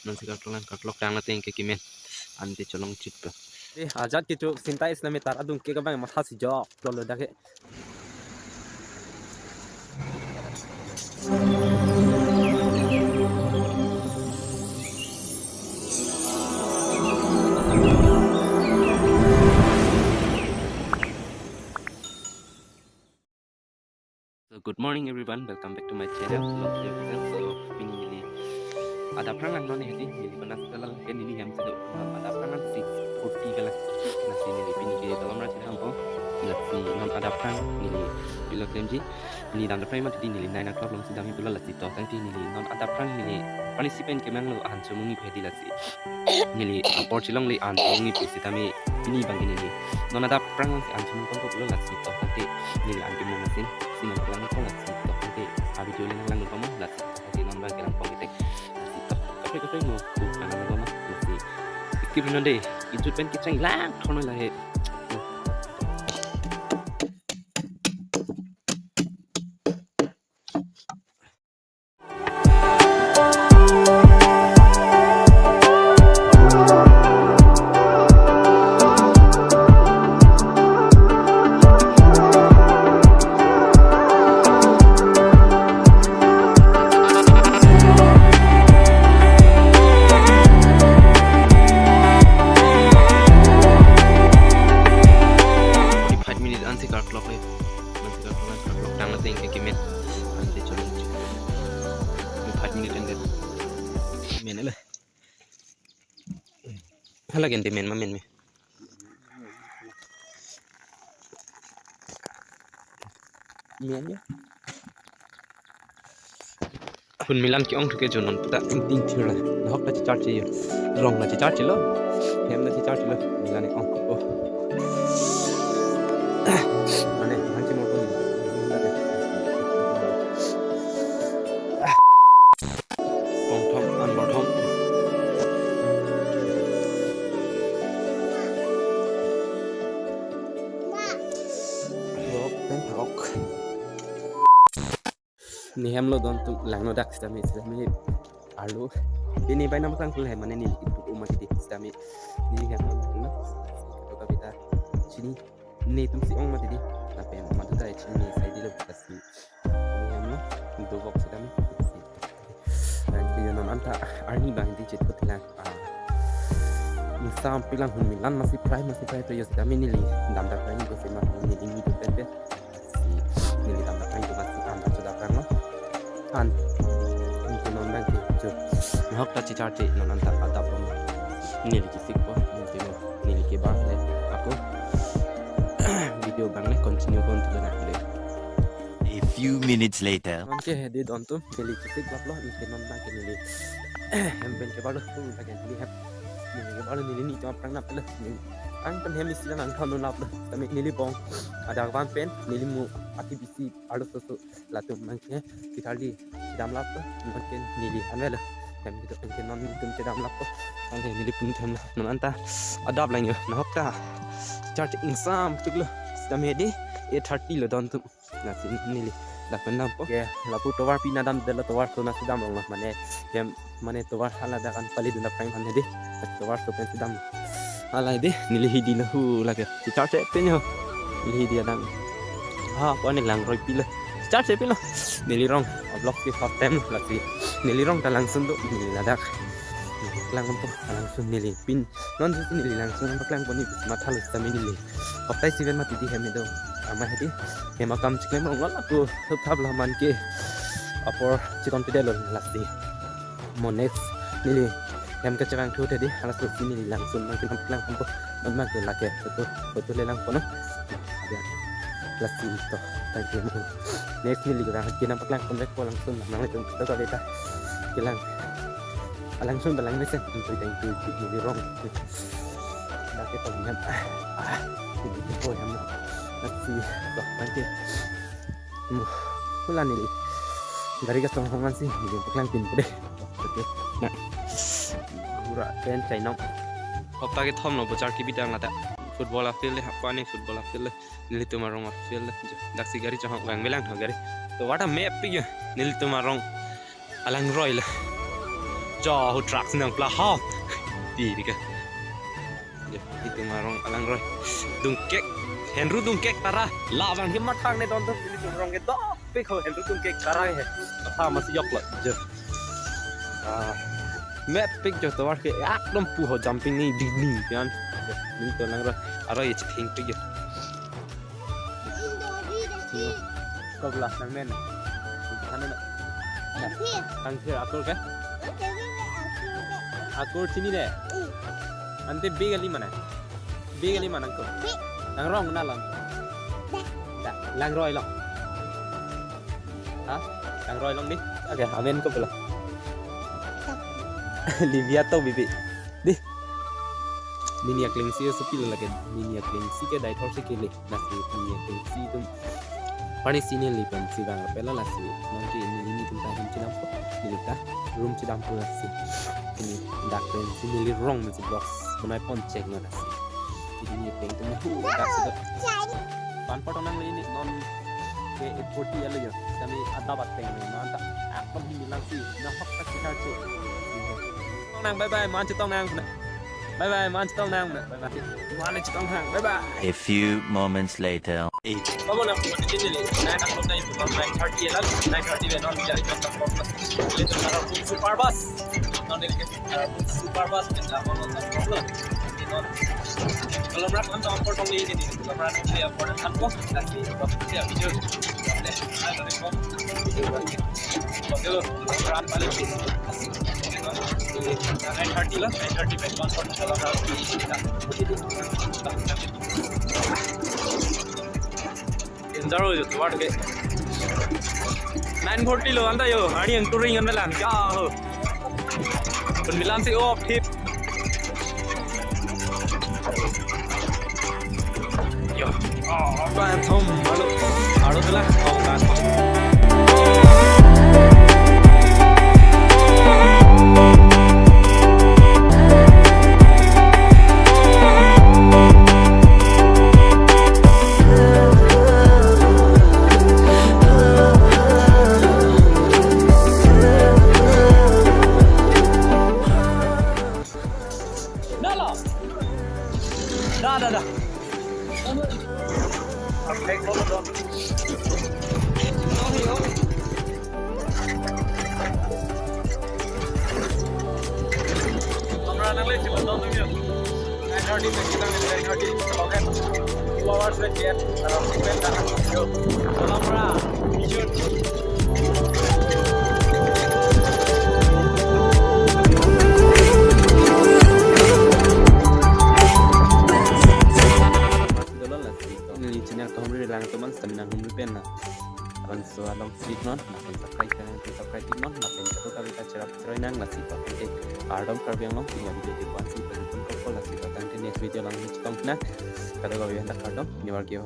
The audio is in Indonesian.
nanti katlok tang nating ke kimen ante cholong chip आजाद के जो चिंता इस्लामी तारा दूं के कबांग मथा सी जो लो दाके So good morning everyone, welcome back to my channel. So ini ada prangan non ini panas dalam ini ham itu ada prangan 6:40 kala nasi ini pini ke dalam raja hampo nasi non ada prang ini bila kemji ini dalam prang mati ini 9 o'clock long sidami bila lasi to tangti ini non ada prang ini participant ke mang lo ancho mungi phedi lasi ini apor chilong li ancho mungi pesi tami ini bang ini non ada prang ancho mungi kon ko bila lasi to tangti ini ancho mungi nasin sinon ko lang ko lasi to tangti abi jole nang lang ko mo lasi tangti non bang lang pong cái ngô buộc là nó có mất thì kịp nó đi ít chút bên cái tranh lang không nói là hệ hala gente men ma men me men ya hun milan ki ong thuke jonon puta ting thira hok ta char chi rong na char chi lo hem na char chi lo milan ong oh mane hanchi mo ko ong thom an bor thom ni hem lo don tu lang no dak stami alu ini bai nam tang tu hem mane ni itu umma ti stami ni hem no to kabita chini ni tum si ong ma ti na pe ma tu dai chini sai di lo kasi ni hem no do box stami si dan ki non anta arni bang di chet kotilan ni sam pilang hum milan masih prime to yo stami ni li dam da prime ko se ma ni ni tu pe si ni dam da prime ko masih anda sudah kan no an ini non bang itu hok ta char che non anta ada pun nili ki sik ko nili ki ba le aku video bang le continue kon tu na le a few minutes later non ke hedi don tu nili ki sik lo ini non bang ke nili ben ke ba lo tu ta ke nili ba lo nili ni to prang na le ang kan hem isi nang thon lap le tami nili bong ada ban pen nili mu ati bisi alo so la tu mang ke kitali dam lap non ken nili anela hem gitu ken non tum ke dam lap ko ang nili pun them non anta adap lang yo no hokta chart insam tuklo tami di A30 lo don tu na sin nili la penam po ke la pu towar pina dam de la towar so na sidam long mane hem mane towar hala da kan pali duna prime han de towar so pen sidam alai deh nilai hidi lahu lagi start set penyo nilai hidi adang ha ko ni lang roi pila start set pila nilai rong block ke hot time lagi nilai rong ta langsung tu nilai ladak lang untuk langsung nilai pin non tu nilai langsung nampak lang poni mata lu sama nilai hotai siven mati di hem itu ama hedi hem akam chiklem rong la tu thap la man ke apor chikon pidel lasti monex nilai hem ke cewang tu tadi alas tu sini langsung makin pelan untuk memang lagi betul lelang kono ada lagi itu tadi next ni liga kita nampak langsung mereka langsung nang itu kita beta hilang langsung dalang mesin untuk yang itu di rong dah kita lihat itu yang lagi dah nanti bulan ini dari kesombongan sih di pelan pin deh nah pura pen chai nong hopta ke thom no bochar ki bidang lata football field le hapane football field nili tumarong field daksi gari chahang wang melang thang gari to what a map pi nili tumarong alang roy lah jaw hu truck senang plah ha di dika ya itu marong alang roy dungkek Henry dungkek tara lawan hi mathang ne don to ini rong ke do pe kho Henry dungkek tara he tha mas yok la je map pick jo tawar ke ekdom pu ho jumping ni di ni kan ni to lang roy aro ye ching pe je kau belah nang men sana nak tang ke atur ke atur sini deh ante B kali mana kau nang rong mana lang lang roy long ha lang roy long di okay amen kau belah Livia tau bibi di mini klingsi sepi lagi mini klingsi ke dai thor se kele nasi mini klingsi tu Pani sini lipan sidang pela lasi nanti ini tentang room cidam po nilita room cidam po lasi ini dakten sini li wrong mesti box bunai pon check na lasi ini peng tu mahu dak sedap pan potong nang ini non ke 40 ala yo kami ada bateng na anta apa bilang sih na fakta kita tu tong nang bye bye man tong nang bye bye man tong nang bye bye man tong nang bye bye A few moments later. Kamu nak buat di sini, saya nak buat itu 9:30 lah, 9:30 we non jadi kita fokus. Itu cara super bus, non ini super bus kita mau nonton problem. Kalau mereka nonton problem ini, kalau mereka dia buat tanpa, nanti dia video. Saya nak rekod. Betul, peran paling ini. 9:30 lah, 9:30 we nonton kalau mereka Zaro itu tuh warga 9:40 lo anda yo hari yang touring kan melan क्या हो penmilan sih off hit yo apa thom halo aro dela oh kan Dah. Take photo dong. Kamera nang le coba dong video. 9:30 kita 9:30 oke. 2 hours wait ya. Kalau kita dah yo. Kamera. T-shirt. lang teman senang humpen na aban so along street non makin subscribe non makin satu kali kita cerap cerai nang nasi pakai kardom karbiang long punya video di kuansi penonton kau nasi patang ke next video lang citong na kada kau yang tak kardom ni warga